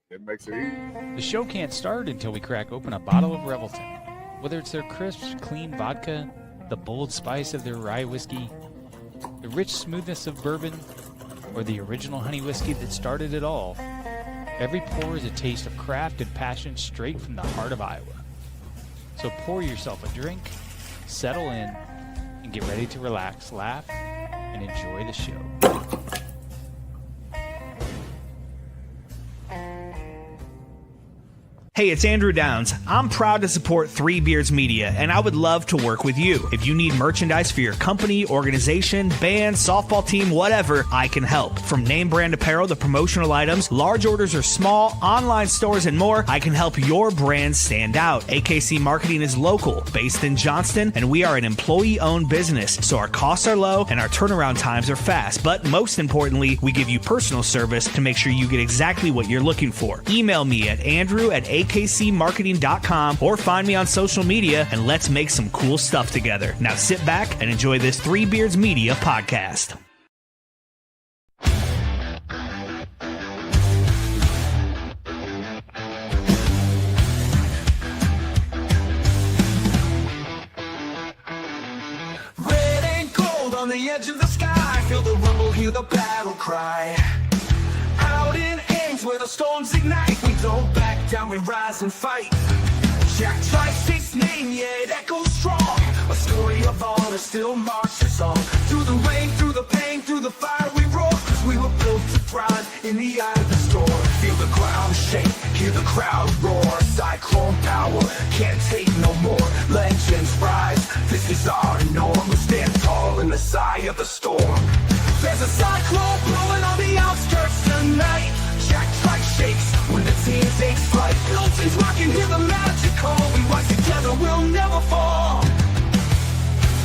It makes it easy. The show can't start until we crack open a bottle of Revelton. Whether it's their crisp, clean vodka, the bold spice of their rye whiskey, the rich smoothness of bourbon, or the original honey whiskey that started it all, every pour is a taste of craft and passion straight from the heart of Iowa. So pour yourself a drink, settle in, and get ready to relax, laugh, and enjoy the show. Hey, it's Andrew Downs. I'm proud to support Three Beards Media, and I would love to work with you. If you need merchandise for your company, organization, band, softball team, whatever, I can help. From name brand apparel to promotional items, large orders or small, online stores, and more, I can help your brand stand out. AKC Marketing is local, based in Johnston, and we are an employee-owned business, so our costs are low and our turnaround times are fast. But most importantly, we give you personal service to make sure you get exactly what you're looking for. Email me at andrew@akcmarketing.com or find me on social media, and let's make some cool stuff together. Now sit back and enjoy this Three Beards Media podcast. Red and gold on the edge of the sky, feel the rumble, hear the battle cry. Out in Ames where the storms ignite, we don't back down, we rise and fight. Jack Trice's name, yeah, it echoes strong. A story of honor still marches on. Through the rain, through the pain, through the fire we roar, 'cause we were built to thrive in the eye of the storm. Feel the ground shake, hear the crowd roar. Cyclone power, can't take no more. Legends rise, this is our norm. We stand tall in the sigh of the storm. There's a cyclone blowing on the outskirts tonight. Jack Trice shakes when the team takes flight. Buildings rocking, hear the magic call. We rise together, we'll never fall.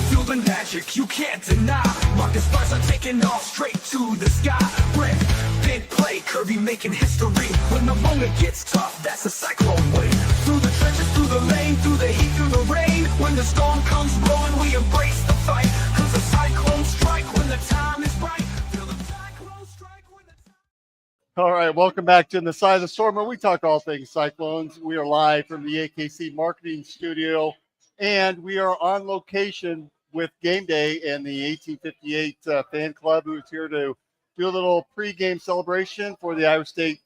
Feel the magic you can't deny. Rocket stars are taking off straight to the sky. Red, big play, Kirby making history. When the moment gets tough, that's a cyclone wave. Through the trenches, through the lane, through the heat, through the rain. When the storm comes blowing, we embrace the fight. 'Cause the cyclones strike when the time is right. Feel the cyclones strike when the time. All right, welcome back to the Side of the Storm, where we talk all things Cyclones. We are live from the AKC Marketing Studio, and we are on location with Game Day and the 1858 fan club, who is here to do a little pregame celebration for the Iowa State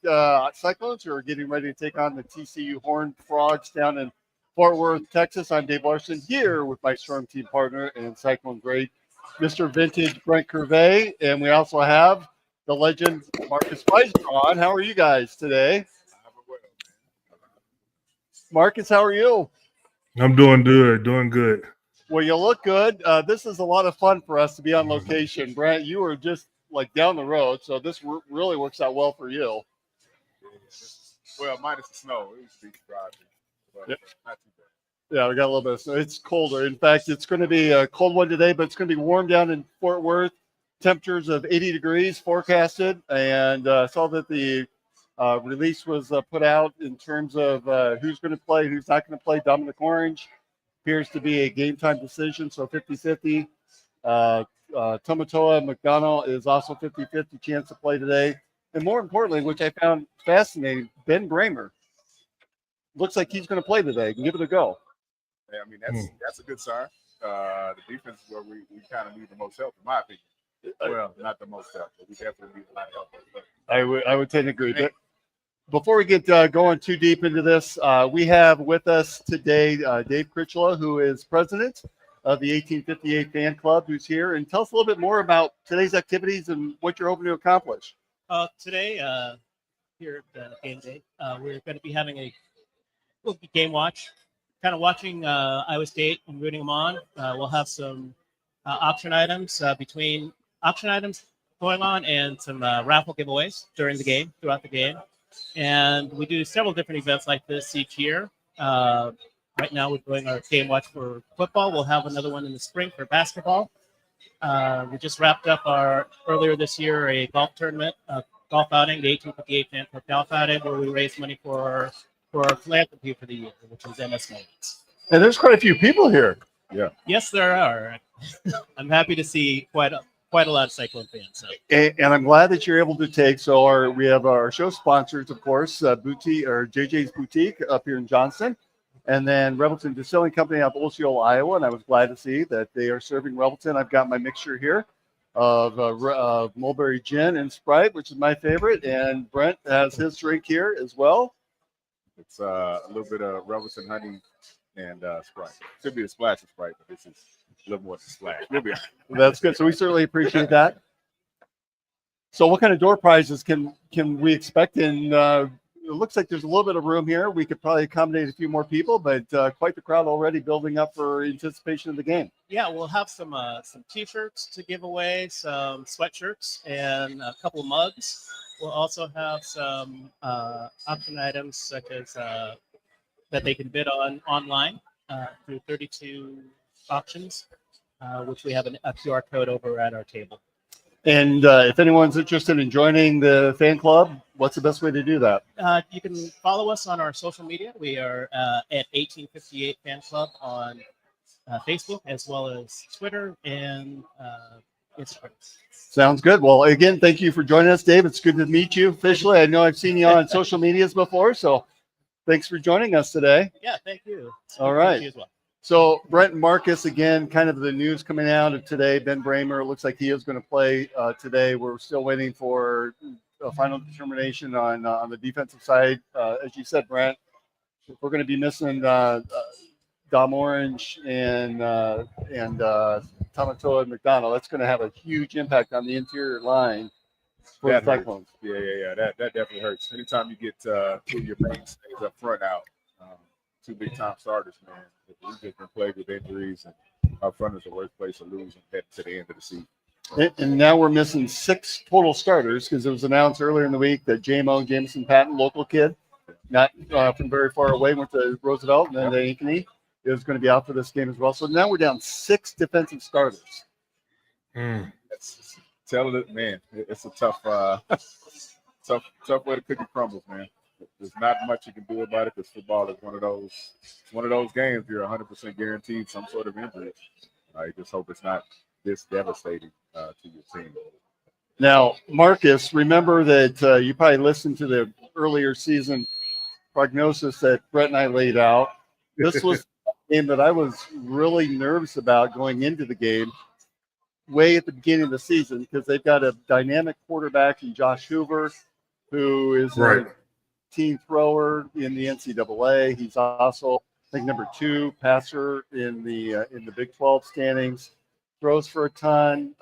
Cyclones, who are getting ready to take on the TCU Horned Frogs down in Fort Worth, Texas. I'm Dave Larson, here with my Storm team partner and Cyclone great, Mr. Vintage Brent Curvey, and we also have the legend Marcus Weisbrod. How are you guys today? Marcus, how are you? I'm doing good. Well, you look good. This is a lot of fun for us to be on location. Brent, you were just like down the road, so this really works out well for you. Well, minus the snow. It used to be dry, but Yep. not too bad. Yeah, we got a little bit of snow. It's colder. In fact, it's going to be a cold one today, but it's going to be warm down in Fort Worth. Temperatures of 80 degrees forecasted, and saw that the release was put out in terms of who's going to play, who's not going to play. Dominic Orange appears to be a game time decision, so 50-50. Tomotoa McDonald is also 50-50 chance to play today. And more importantly, which I found fascinating, Ben Bramer looks like he's going to play today. Give it a go. Yeah, I mean, that's a good sign. The defense is where we kind of need the most help, in my opinion. Well, not the most help, but we definitely need a lot of help. I would tend to agree. But before we get going too deep into this, we have with us today Dave Critchlow, who is president of the 1858 fan club, who's here. And tell us a little bit more about today's activities and what you're hoping to accomplish. Today, here at Game Day, we're going to be having a game watch, kind of watching Iowa State and rooting them on. We'll have some auction items going on, and some raffle giveaways throughout the game. And we do several different events like this each year. Right now, we're doing our game watch for football. We'll have another one in the spring for basketball. We just wrapped up earlier this year a golf tournament, golf outing, the 1858 Fan Club Golf Outing, where we raised money for philanthropy for the year, which is MS Moments. And there's quite a few people here. Yeah. Yes, there are. I'm happy to see quite quite a lot of Cyclone fans. So. And I'm glad that you're able to take. So we have our show sponsors, of course, Boutique or JJ's Boutique up here in Johnston, and then Revelton Distilling Company out of Osceola, Iowa. And I was glad to see that they are serving Revelton. I've got my mixture here of mulberry gin and Sprite, which is my favorite, and Brent has his drink here as well. It's a little bit of Revelton honey and Sprite. Should be a splash of Sprite, but this is a little more than splash. We'll be That's good. So we certainly appreciate that. So what kind of door prizes can we expect? In it looks like there's a little bit of room here. We could probably accommodate a few more people, but quite the crowd already building up for anticipation of the game. Yeah, we'll have some T-shirts to give away, some sweatshirts, and a couple of mugs. We'll also have some option items such as that they can bid on online through 32 auctions, which we have a QR code over at our table. And if anyone's interested in joining the fan club, what's the best way to do that? You can follow us on our social media. We are at 1858 Fan Club on Facebook, as well as Twitter and Instagram. Sounds good. Well, again, thank you for joining us, Dave. It's good to meet you officially. I know I've seen you on social medias before, so thanks for joining us today. Yeah, thank you. All right. Thank you as well. So Brent and Marcus, again, kind of the news coming out of today. Ben Bramer, it looks like he is going to play today. We're still waiting for a final determination on the defensive side. As you said, Brent, we're going to be missing Dom Orange and Tamatoa and McDonald. That's going to have a huge impact on the interior line for the Cyclones. Yeah. That definitely hurts. Anytime you get two of your mainstays up front out, two big-time starters, man. We've just been plagued with injuries, and up front is the worst place to lose and head to the end of the season. And now we're missing 6 total starters because it was announced earlier in the week that Jameson Patton, local kid, not from very far away, went to Roosevelt and then to Ankeny, is going to be out for this game as well. So now we're down 6 defensive starters. Tell it, man. It's a tough way the cookie crumbles, man. There's not much you can do about it because football is one of those games you're 100% guaranteed some sort of injury. I just hope it's not this devastating to your team. Now, Marcus, remember that you probably listened to the earlier season prognosis that Brett and I laid out. This was a game that I was really nervous about going into the game way at the beginning of the season because they've got a dynamic quarterback in Josh Hoover, who is a team thrower in the NCAA. He's also, I think, number 2 passer in the Big 12 standings. Throws for a ton.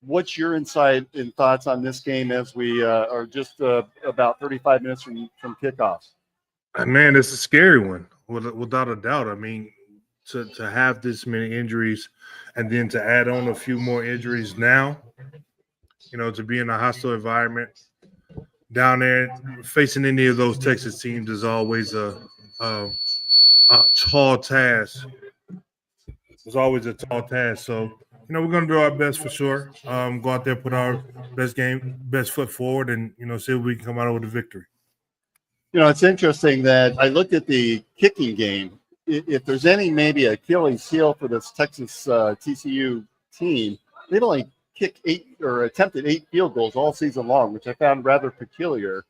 What's your insight and thoughts on this game as we are just about 35 minutes from kickoff? Man, it's a scary one, without a doubt. I mean, to have this many injuries and then to add on a few more injuries now, to be in a hostile environment down there, facing any of those Texas teams is always a tall task. It's always a tall task. So, we're going to do our best for sure. Go out there, put our best foot forward, and, see if we can come out with a victory. It's interesting that I looked at the kicking game. If there's any maybe Achilles heel for this Texas TCU team, they've only kicked 8 or attempted 8 field goals all season long, which I found rather peculiar.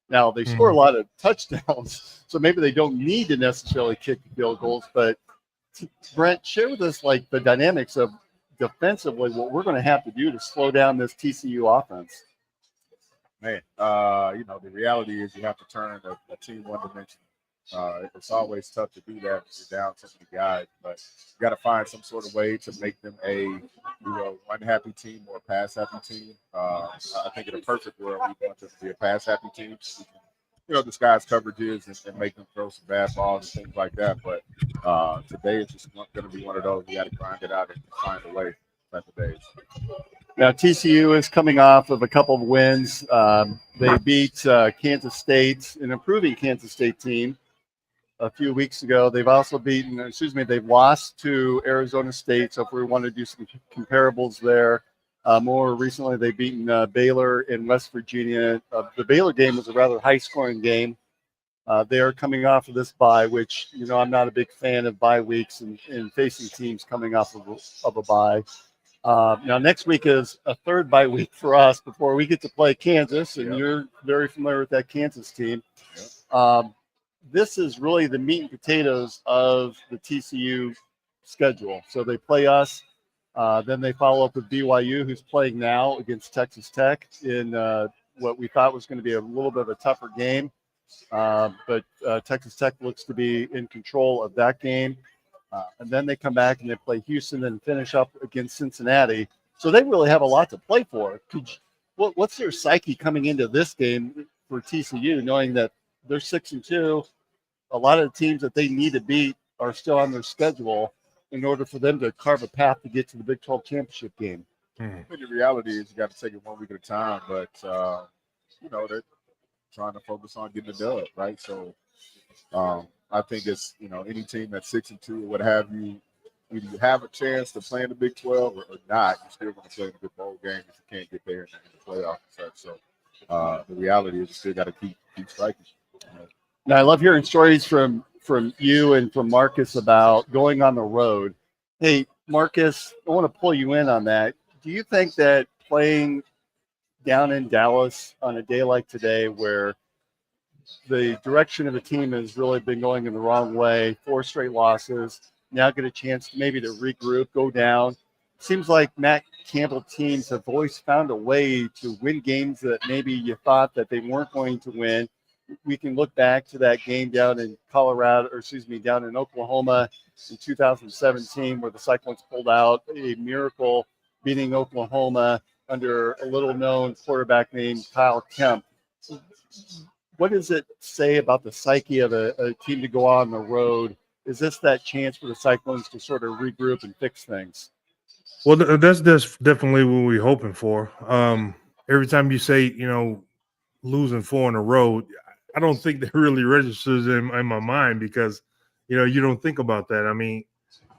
Now, they score a lot of touchdowns, so maybe they don't need to necessarily kick field goals. But, Brent, share with us, the dynamics of defensively what we're going to have to do to slow down this TCU offense. Man, the reality is you have to turn a team one-dimensional. It's always tough to do that if you're down so many guys, but you got to find some sort of way to make them a one-happy team or a pass-happy team. I think in a perfect world, we want them to be a pass-happy team. So we can, disguise coverages and make them throw some bad balls and things like that. But today it's just going to be one of those. You got to grind it out and find a way type of days. Now, TCU is coming off of a couple of wins. They beat Kansas State, an improving Kansas State team, a few weeks ago. They've also they've lost to Arizona State. So if we want to do some comparables there, more recently they've beaten Baylor in West Virginia. The Baylor game was a rather high-scoring game. They are coming off of this bye, which, I'm not a big fan of bye weeks and facing teams coming off of a bye. Now, next week is a third bye week for us before we get to play Kansas, and Yep. you're very familiar with that Kansas team. This is really the meat and potatoes of the TCU schedule. So they play us, then they follow up with BYU, who's playing now against Texas Tech in what we thought was going to be a little bit of a tougher game. But Texas Tech looks to be in control of that game. And then they come back and they play Houston and finish up against Cincinnati. So they really have a lot to play for. What's their psyche coming into this game for TCU, knowing that they're 6-2? A lot of the teams that they need to beat are still on their schedule in order for them to carve a path to get to the Big 12 championship game. I mean, the reality is you got to take it 1 week at a time, but they're trying to focus on getting a dub, right? So I think it's any team that's 6-2 or what have you, either you have a chance to play in the Big 12 or not, you're still going to play in a good bowl game if you can't get there in the playoff and such. So the reality is you still got to keep striking. Now, I love hearing stories from you and from Marcus about going on the road. Hey, Marcus, I want to pull you in on that. Do you think that playing down in Dallas on a day like today, where the direction of the team has really been going in the wrong way, 4 straight losses, now get a chance maybe to regroup, go down? Seems like Matt Campbell teams have always found a way to win games that maybe you thought that they weren't going to win. We can look back to that game down in down in Oklahoma in 2017, where the Cyclones pulled out a miracle, beating Oklahoma under a little-known quarterback named Kyle Kemp. What does it say about the psyche of a team to go on the road? Is this that chance for the Cyclones to sort of regroup and fix things? Well, that's definitely what we're hoping for. Every time you say, losing 4 in a row, I don't think that really registers in my mind because, you don't think about that. I mean,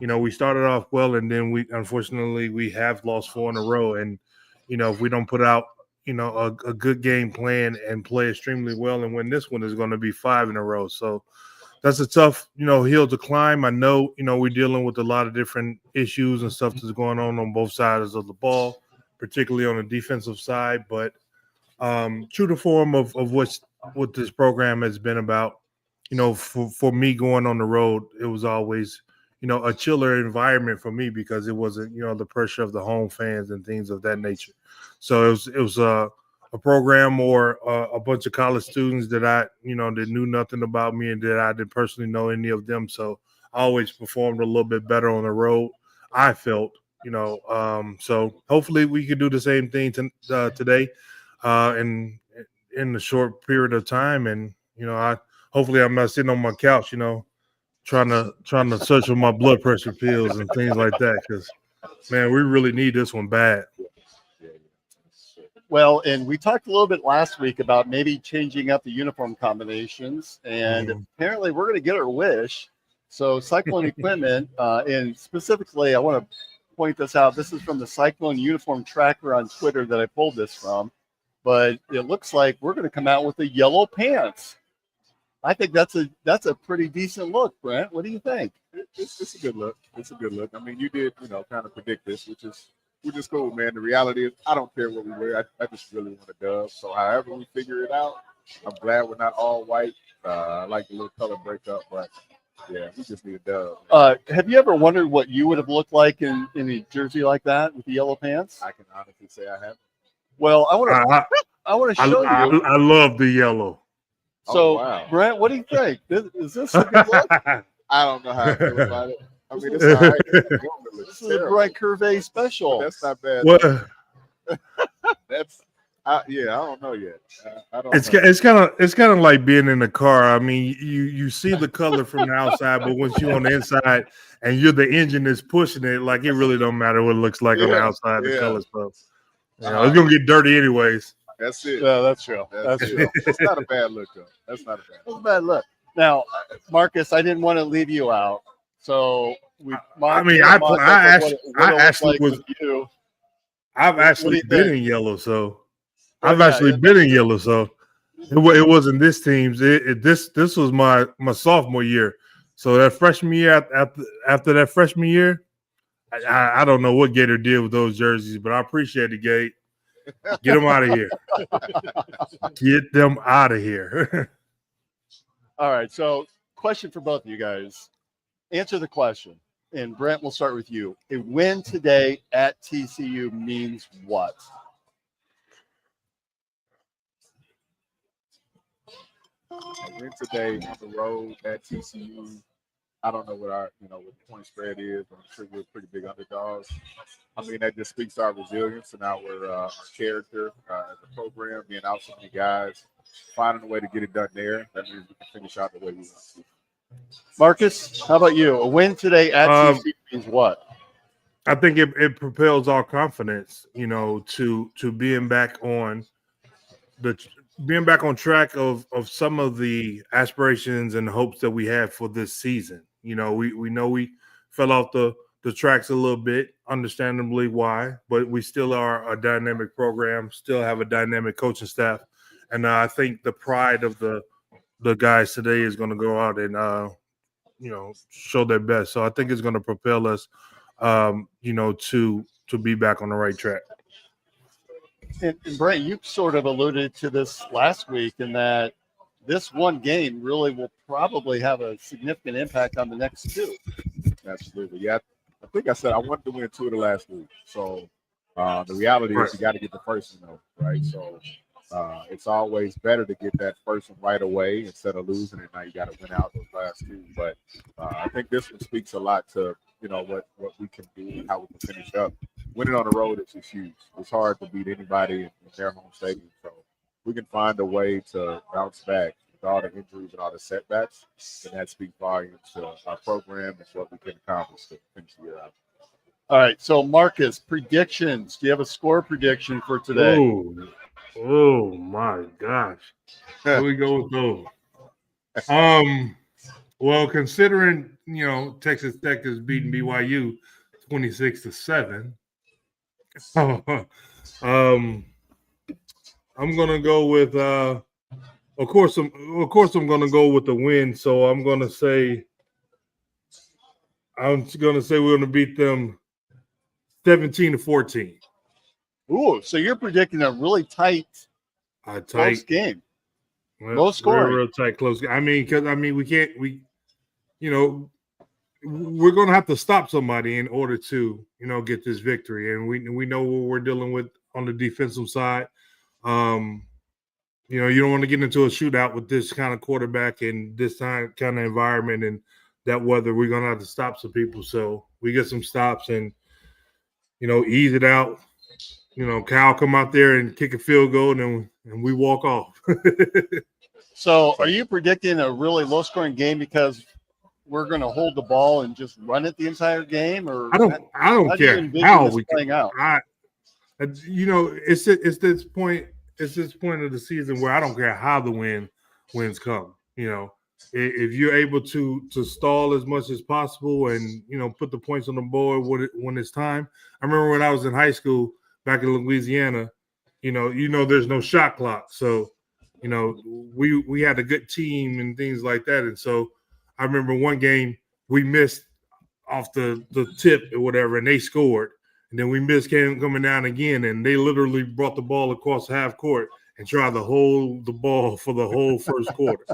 we started off well, and then unfortunately we have lost 4 in a row. And, if we don't put out, a good game plan and play extremely well and win this one, is going to be 5 in a row. So that's a tough, hill to climb. I know, we're dealing with a lot of different issues and stuff that's going on both sides of the ball, particularly on the defensive side. But true to form of what this program has been about, for me going on the road, it was always, a chiller environment for me because it wasn't, the pressure of the home fans and things of that nature. So it was a program or a bunch of college students that that knew nothing about me and that I didn't personally know any of them. So I always performed a little bit better on the road, I felt, so hopefully we could do the same thing today in the short period of time. And, hopefully I'm not sitting on my couch, trying to search for my blood pressure pills and things like that. Because, man, we really need this one bad. Well, and we talked a little bit last week about maybe changing up the uniform combinations, and apparently we're going to get our wish. So Cyclone equipment, and specifically, I want to point this out. This is from the Cyclone uniform tracker on Twitter that I pulled this from, but it looks like we're going to come out with the yellow pants. I think that's a pretty decent look, Brent. What do you think? It's a good look. It's a good look. I mean, you did, kind of predict this, which is cool, man. The reality is, I don't care what we wear. I just really want a dub. So however we figure it out, I'm glad we're not all white. I like the little color breakup, but yeah, we just need a dub. Have you ever wondered what you would have looked like in a jersey like that with the yellow pants? I can honestly say I have. Well, I want to show you. I love the yellow. So, wow. Brent, what do you think? Is this a good look? I don't know how I feel about it. I mean, it's all right. This is a Brent Curvey special. That's not bad. Well, I don't know yet. It's kind of like being in a car. I mean, you see the color from the outside, but once you're on the inside and you're the engine that's pushing it, like it really don't matter what it looks like on the outside. The color stuff. It's gonna get dirty anyways. That's it. Yeah, that's true. That's true. It's not a bad look, though. That's not a bad look. That's a bad look. Now, Marcus, I didn't want to leave you out. So I've actually been in yellow, so it wasn't this team's. This was my sophomore year. So that freshman year, after that freshman year, I don't know what Gator did with those jerseys, but I appreciate it, Gate. Get them out of here. Get them out of here. All right. So, question for both of you guys. Answer the question. And Brent, we'll start with you. A win today at TCU means what? A win today on the road at TCU. I don't know what what the point spread is, but I'm sure we're pretty big underdogs. I mean, that just speaks to our resilience and our character as a program, being out so many guys, finding a way to get it done there. That means we can finish out the way we want to. Marcus, how about you? A win today at TCU means what? I think it propels our confidence, to being back on track of some of the aspirations and hopes that we had for this season. We know we fell off the tracks a little bit, understandably why, but we still are a dynamic program, still have a dynamic coaching staff, and I think the pride of the guys today is going to go out and show their best. So I think it's going to propel us, to be back on the right track. And Brent, you sort of alluded to this last week in that this one game really will probably have a significant impact on the next two. Absolutely. Yeah. I think I said I wanted to win 2 of the last 3. So the reality is you got to get the first one, though, right? So it's always better to get that first one right away instead of losing it. Now you got to win out those last 2. But I think this one speaks a lot to, what we can do and how we can finish up. Winning on the road is huge. It's hard to beat anybody in their home stadium. So we can find a way to bounce back with all the injuries and all the setbacks, and that speaks volumes to our program and what we can accomplish to finish the year out. All right. So, Marcus, predictions. Do you have a score prediction for today? Oh my gosh. Here we go with those. Well, considering, Texas Tech is beating BYU 26-7. I'm gonna go with of course I'm gonna go with the win. So I'm gonna say we're gonna beat them 17-14. Ooh, so you're predicting a really tight close game. Low scoring. Real tight, close. Because we're going to have to stop somebody in order to, get this victory. And we know what we're dealing with on the defensive side. You don't want to get into a shootout with this kind of quarterback and this kind of environment and that weather. We're going to have to stop some people. So we get some stops and, ease it out. Cal come out there and kick a field goal and we walk off. So are you predicting a really low scoring game because we're going to hold the ball and just run it the entire game? Or I don't care how we playing out. It's this point of the season where I don't care how the wins come. If you're able to stall as much as possible and put the points on the board when it's time. I remember when I was in high school back in Louisiana, there's no shot clock, so we had a good team and things like that. And so I remember one game we missed off the tip or whatever, and they scored. And then we missed coming down again, and they literally brought the ball across half court and tried to hold the ball for the whole first quarter.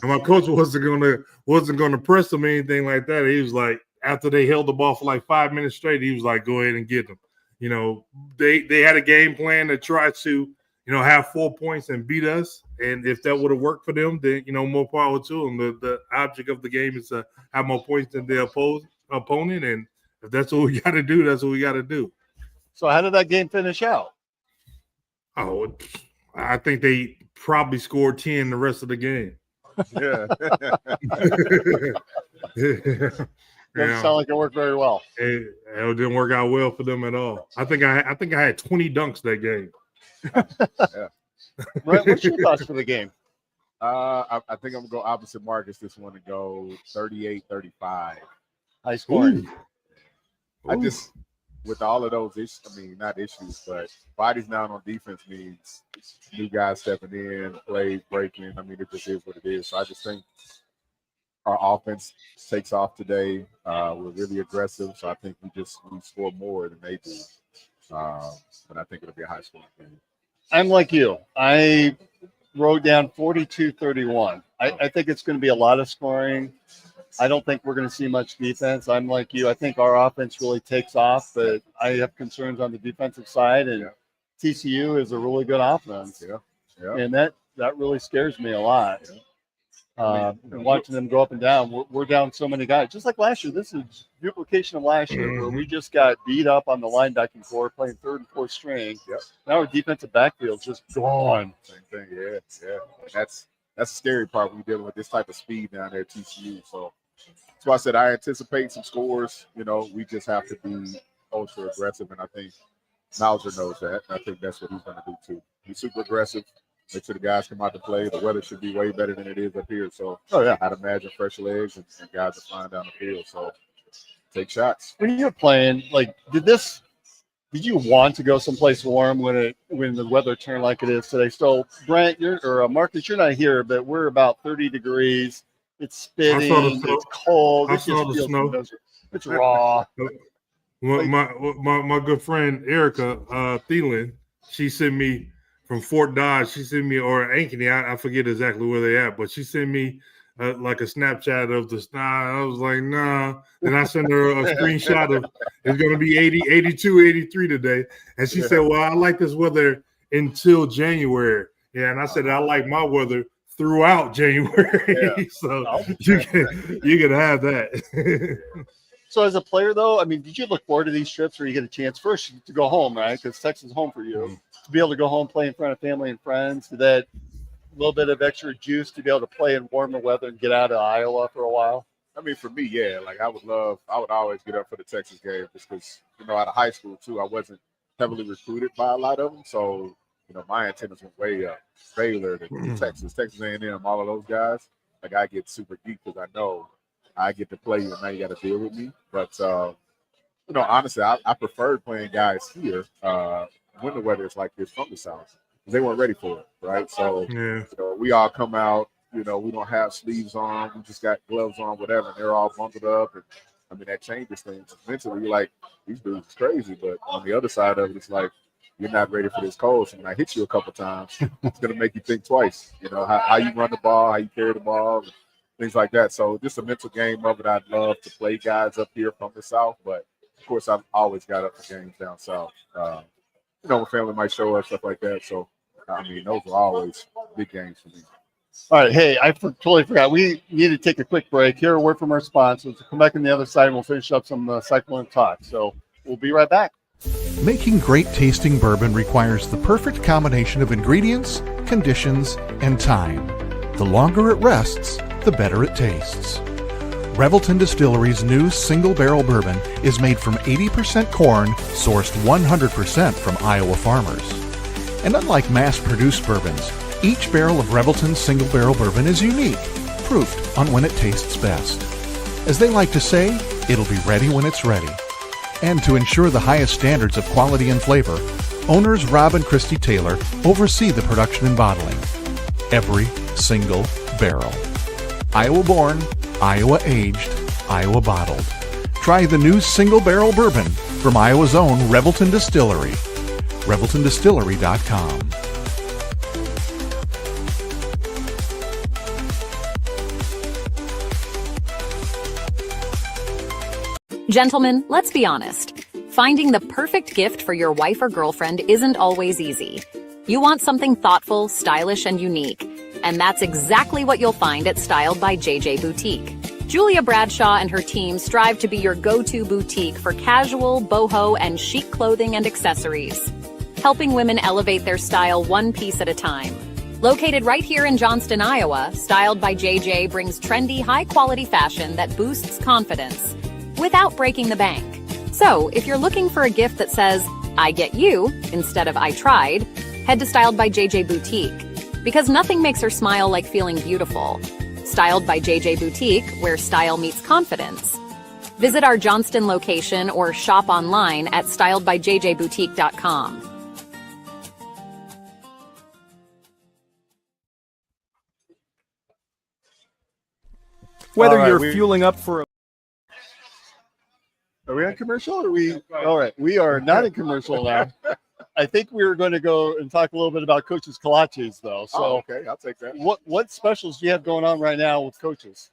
And my coach wasn't gonna press them or anything like that. He was like, after they held the ball for like 5 minutes straight, he was like, go ahead and get them. They had a game plan to try to have 4 points and beat us. And if that would have worked for them, then, more power to them. The object of the game is to have more points than their opponent. And if that's what we got to do, that's what we got to do. So how did that game finish out? Oh, I think they probably scored 10 the rest of the game. Yeah. Doesn't sound like it worked very well. It didn't work out well for them at all. I think I had 20 dunks that game. Yeah. Right, what's your thoughts for the game? I think I'm going to go opposite Marcus this one and go 38-35. High scoring. I just, with all of those issues, not issues, but bodies down on defense means new guys stepping in, plays breaking. It just is what it is. So I just think our offense takes off today. We're really aggressive, so I think we score more than they do. But I think it'll be a high scoring game. I'm like you. I wrote down 42-31. I think it's going to be a lot of scoring. I don't think we're going to see much defense. I'm like you. I think our offense really takes off, but I have concerns on the defensive side, and TCU is a really good offense. Yeah. And that really scares me a lot. Watching them go up and down, we're down so many guys. Just like last year, this is duplication of last year where we just got beat up on the linebacking core playing third and fourth string. Yep. Now our defensive backfield's just gone. Same thing, yeah. And that's the scary part when you're dealing with this type of speed down there at TCU. So that's why I said I anticipate some scores. We just have to be ultra aggressive, and I think Mauser knows that. I think that's what he's going to do too. He's super aggressive. Make sure the guys come out to play. The weather should be way better than it is up here. So I'd imagine fresh legs and guys are flying down the field. So take shots. When you're playing, like, did you want to go someplace warm when the weather turned like it is today? So Brent, Marcus, you're not here, but we're about 30 degrees. It's spitting. It's cold. I saw the snow. It's raw. My good friend Erica Thielen, she sent me from Fort Dodge. She sent me, or Ankeny, I forget exactly where they at, but she sent me like a Snapchat of the snow. I was like, nah. And I sent her a screenshot of it's going to be 80, 82, 83 today. And she said, well, I like this weather until January. Yeah, and I said, I like my weather throughout January. So you can have that. So as a player, though, I mean, did you look forward to these trips where you get a chance first to go home, right? Because Texas is home for you. To be able to go home, play in front of family and friends, did that little bit of extra juice to be able to play in warmer weather and get out of Iowa for a while? I mean, for me, yeah. Like I would always get up for the Texas game just because, out of high school too, I wasn't heavily recruited by a lot of them. So, my antennas went way up. Baylor, Texas A&M, all of those guys. Like I get super geeked because I know I get to play you and now you got to deal with me. But, honestly, I preferred playing guys here when the weather is like this from the South. They weren't ready for it, right? So we all come out, we don't have sleeves on. We just got gloves on, whatever. And they're all bundled up. And, I mean, that changes things. Mentally, you're like, these dudes is crazy. But on the other side of it, it's like, you're not ready for this cold. So when I hit you a couple times, it's going to make you think twice. How you run the ball, how you carry the ball, and things like that. So just a mental game of it. I'd love to play guys up here from the South. But, of course, I've always got up for games down South. When family might show up, stuff like that. So, I mean, those are always big games for me. All right. Hey, I totally forgot. We need to take a quick break. Here, a word from our sponsors. We'll come back on the other side and we'll finish up some Cyclone talk. So we'll be right back. Making great tasting bourbon requires the perfect combination of ingredients, conditions, and time. The longer it rests, the better it tastes. Revelton Distillery's new single barrel bourbon is made from 80% corn, sourced 100% from Iowa farmers. And unlike mass-produced bourbons, each barrel of Revelton's single barrel bourbon is unique, proofed on when it tastes best. As they like to say, it'll be ready when it's ready. And to ensure the highest standards of quality and flavor, owners Rob and Christy Taylor oversee the production and bottling. Every single barrel. Iowa born, Iowa aged, Iowa bottled. Try the new single barrel bourbon from Iowa's own Revelton Distillery. ReveltonDistillery.com. Gentlemen, let's be honest. Finding the perfect gift for your wife or girlfriend isn't always easy. You want something thoughtful, stylish, and unique. And that's exactly what you'll find at Styled by JJ Boutique. Julia Bradshaw and her team strive to be your go-to boutique for casual, boho, and chic clothing and accessories, helping women elevate their style one piece at a time. Located right here in Johnston, Iowa, Styled by JJ brings trendy, high-quality fashion that boosts confidence without breaking the bank. So, if you're looking for a gift that says, I get you, instead of I tried, head to Styled by JJ Boutique. Because nothing makes her smile like feeling beautiful. Styled by JJ Boutique, where style meets confidence. Visit our Johnston location or shop online at styledbyjjboutique.com. Whether All right, you're fueling up for a Are we on commercial? Or are we? All right, we are not in commercial now. I think we were going to go and talk a little bit about Coach's Kolaches, though. So, okay, I'll take that. what specials do you have going on right now with Coaches?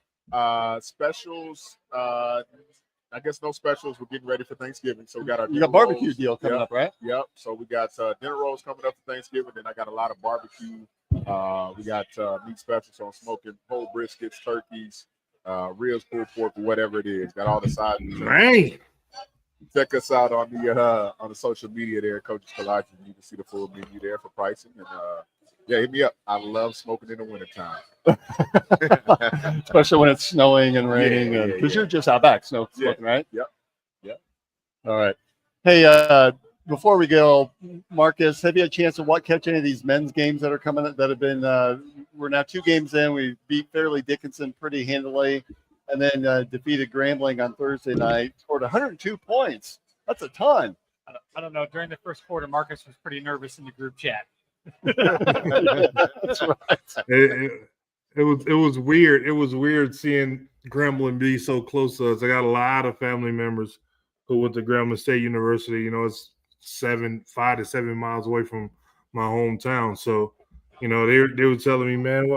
Specials. I guess no specials. We're getting ready for Thanksgiving, so we got our You got barbecue deal coming up, right? Yep. So we got dinner rolls coming up for Thanksgiving. Then I got a lot of barbecue. We got meat specials on smoking whole briskets, turkeys, ribs, pulled pork, whatever it is. Got all the sides. Man. Check us out on the social media there, Coach's Kolaches. You can see the full menu there for pricing. And yeah, hit me up. I love smoking in the wintertime. Especially when it's snowing and raining, because you're just out back smoking, right? Yep. All right. Hey, before we go, Marcus, have you had a chance to catch any of these men's games that are coming that have been? We're now 2 games in. We beat Fairleigh Dickinson pretty handily, and then defeated Grambling on Thursday night. Scored 102 points. That's a ton. I don't know. During the first quarter, Marcus was pretty nervous in the group chat. That's right. It was weird. It was weird seeing Grambling be so close to us. I got a lot of family members who went to Grambling State University. You know, it's 5 to 7 miles away from my hometown. So, you know, they were telling me, man,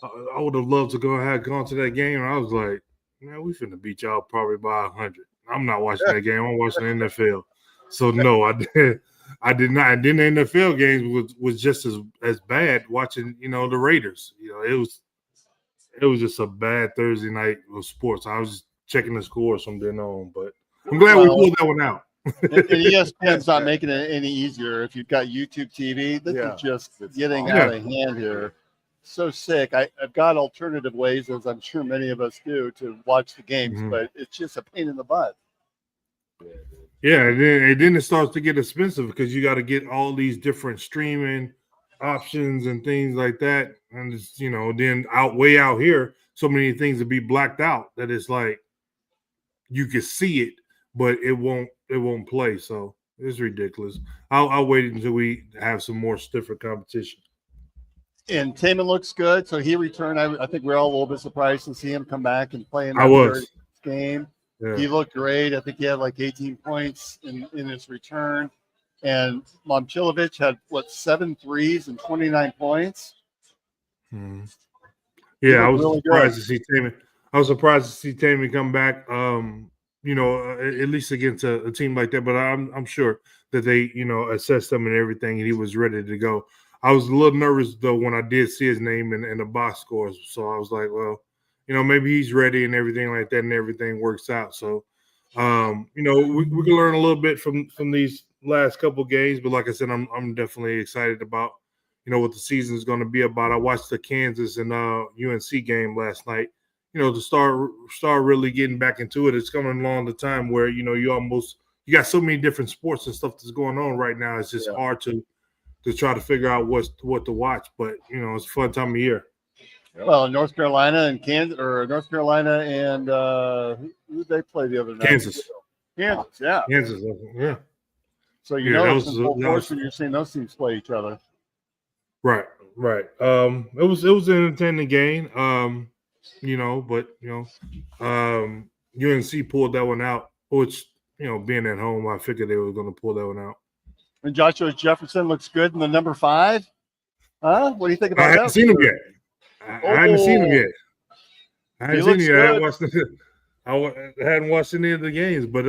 I would have loved to have gone to that game. And I was like, man, we finna beat y'all probably by 100. I'm not watching that game. I'm watching the NFL. So no, I did not. And then the NFL games was just as bad watching, you know, the Raiders. You know, it was just a bad Thursday night of sports. I was just checking the scores from then on, but I'm glad we pulled that one out. And ESPN's not making it any easier. If you've got YouTube TV, this is just getting out of hand here. So sick. I've got alternative ways, as I'm sure many of us do, to watch the games, but it's just a pain in the butt. Yeah, and then it starts to get expensive because you got to get all these different streaming options and things like that. And it's, you know, then way out here, so many things will be blacked out that it's like you can see it, but it won't play. So it's ridiculous. I'll wait until we have some more stiffer competition. And Taman looks good, so he returned. I think we're all a little bit surprised to see him come back and play in that third game. Yeah. He looked great. I think he had like 18 points in his return. And Momchilovic had, 7 threes and 29 points? Yeah, I was surprised to see Taman. I was surprised to see Taman come back, you know, at least against a team like that. But I'm sure that they, you know, assessed him and everything, and he was ready to go. I was a little nervous, though, when I did see his name in the box scores. So I was like, well, you know, maybe he's ready and everything like that, and everything works out. So, you know, we can learn a little bit from these last couple games. But like I said, I'm definitely excited about, you know, what the season is going to be about. I watched the Kansas and UNC game last night. You know, to start really getting back into it. It's coming along the time where, you know, you got so many different sports and stuff that's going on right now. It's just hard to try to figure out what to watch. But, you know, it's a fun time of year. Well, North Carolina and Kansas, or North Carolina and who did they play the other night? Kansas, yeah. Kansas, yeah. So you know it's in full force when you're seeing those teams play each other. Right. It was an entertaining game. You know, but you know, UNC pulled that one out, which, you know, being at home, I figured they were going to pull that one out. And Joshua Jefferson looks good in the number 5. Huh? What do you think about that? I haven't seen him yet. I hadn't seen him yet. I hadn't watched any of the games, but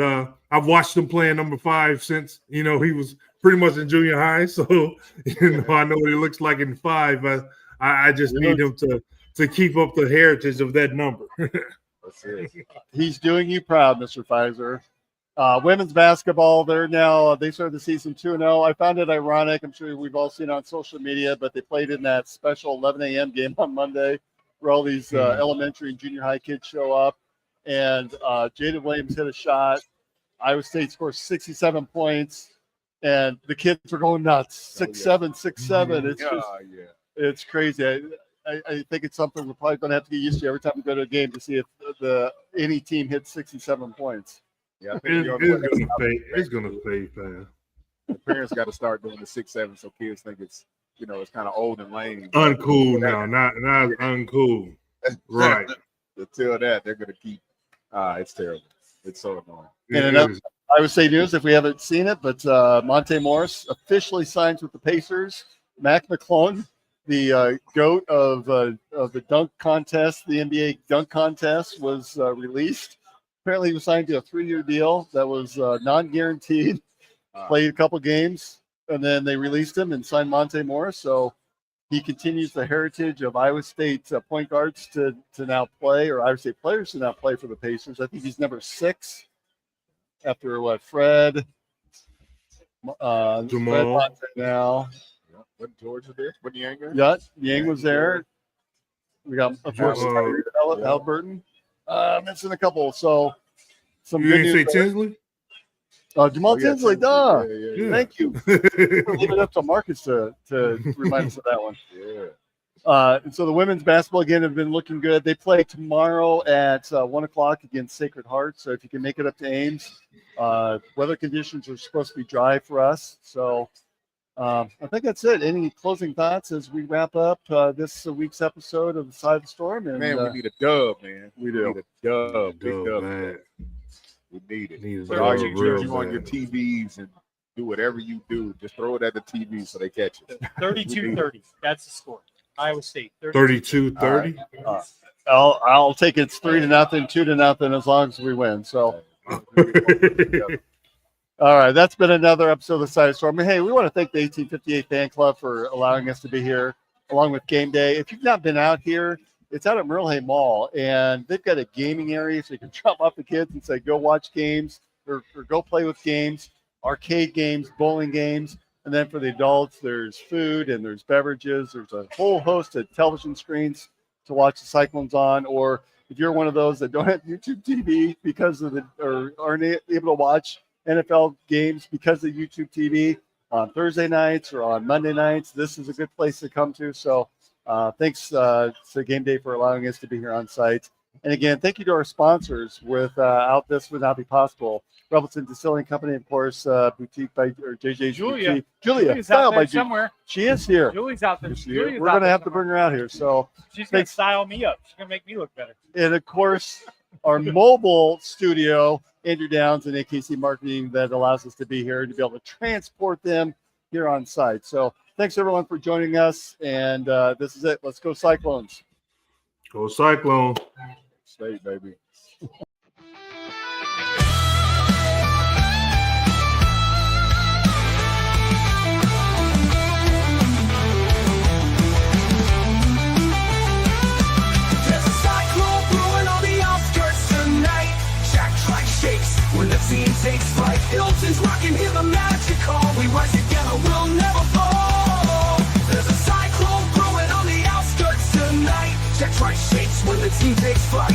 I've watched him playing number 5 since, you know, he was pretty much in junior high. So, you know, I know what he looks like in 5. I just need him to keep up the heritage of that number. He's doing you proud, Mr. Pfizer. Women's basketball, they started the season 2-0. I found it ironic. I'm sure we've all seen it on social media, but they played in that special 11 a.m. game on Monday where all these elementary and junior high kids show up. And Jaden Williams hit a shot. Iowa State scored 67 points, and the kids are going nuts. 6-7, 6-7. It's just, it's crazy. I think it's something we're probably going to have to get used to every time we go to a game to see if any team hits 67 points. Yeah, I think it's going to fade fast. The parents got to start doing the 6-7 so kids think it's, you know, it's kind of old and lame. Uncool now, not uncool. Right. until that, they're going to keep. It's terrible. It's so annoying. And another Iowa State news, if we haven't seen it, but Monte Morris officially signs with the Pacers. Mac McClung, the GOAT of the dunk contest, the NBA dunk contest, was released. Apparently, he was signed to a 3-year deal that was non-guaranteed. Played a couple games, and then they released him and signed Monte Morris. So he continues the heritage of Iowa State point guards to now play, or Iowa State players to now play for the Pacers. I think he's number 6 after Fred, Jamal. Fred Monte now. What George was there? What Yang there? Yeah, Yang was there. We got, of course, Halliburton. Missing a couple. So some You good didn't news. say Tinsley? Jamal Tinsley, duh. Yeah. Thank you. Leave it up to Marcus to remind us of that one. Yeah. And so the women's basketball, again, have been looking good. They play tomorrow at 1 o'clock against Sacred Heart. So if you can make it up to Ames, weather conditions are supposed to be dry for us. So I think that's it. Any closing thoughts as we wrap up this week's episode of The Side of the Storm? And, Man, we need a dub, man. We do. We need a dub. Big dub. Man. We need it. Need a Put all dub your real kids on bad. your TVs and do whatever you do. Just throw it at the TV so they catch it. 32-30. That's the score. Iowa State. 32-30. I'll take it's 3-0, 2-0, as long as we win. So. All right, that's been another episode of The Side of the Storm. Hey, we want to thank the 1858 Fan Club for allowing us to be here along with Game Day. If you've not been out here, it's out at Merle Mall, and they've got a gaming area so you can drop off the kids and say, go watch games or go play with games, arcade games, bowling games. And then for the adults, there's food and there's beverages. There's a whole host of television screens to watch the Cyclones on. Or if you're one of those that don't have YouTube TV because of or aren't able to watch NFL games because of YouTube TV on Thursday nights or on Monday nights, this is a good place to come to. So thanks to Game Day for allowing us to be here on site. And again, thank you to our sponsors. Without this would not be possible. Revelton Distilling Company, of course, Boutique by JJ's Julia. Julia, Julie's Style out by there Julia. somewhere. She is here. Julie's out there. Julie's We're out going to there have to somewhere. bring her out here. So, She's going to thanks. style me up. She's going to make me look better. And of course, our mobile studio, Andrew Downs and AKC Marketing, that allows us to be here and to be able to transport them here on site. So thanks everyone for joining us. And this is it. Let's go Cyclones. Go Cyclone. State, baby. There's a cyclone brewing on the outskirts tonight. Jack Track shakes when the team takes flight. Hilton's rocking, hear the magic call. We rise together, we'll never fall. There's a cyclone brewing on the outskirts tonight. Jack Track shakes when the team takes flight.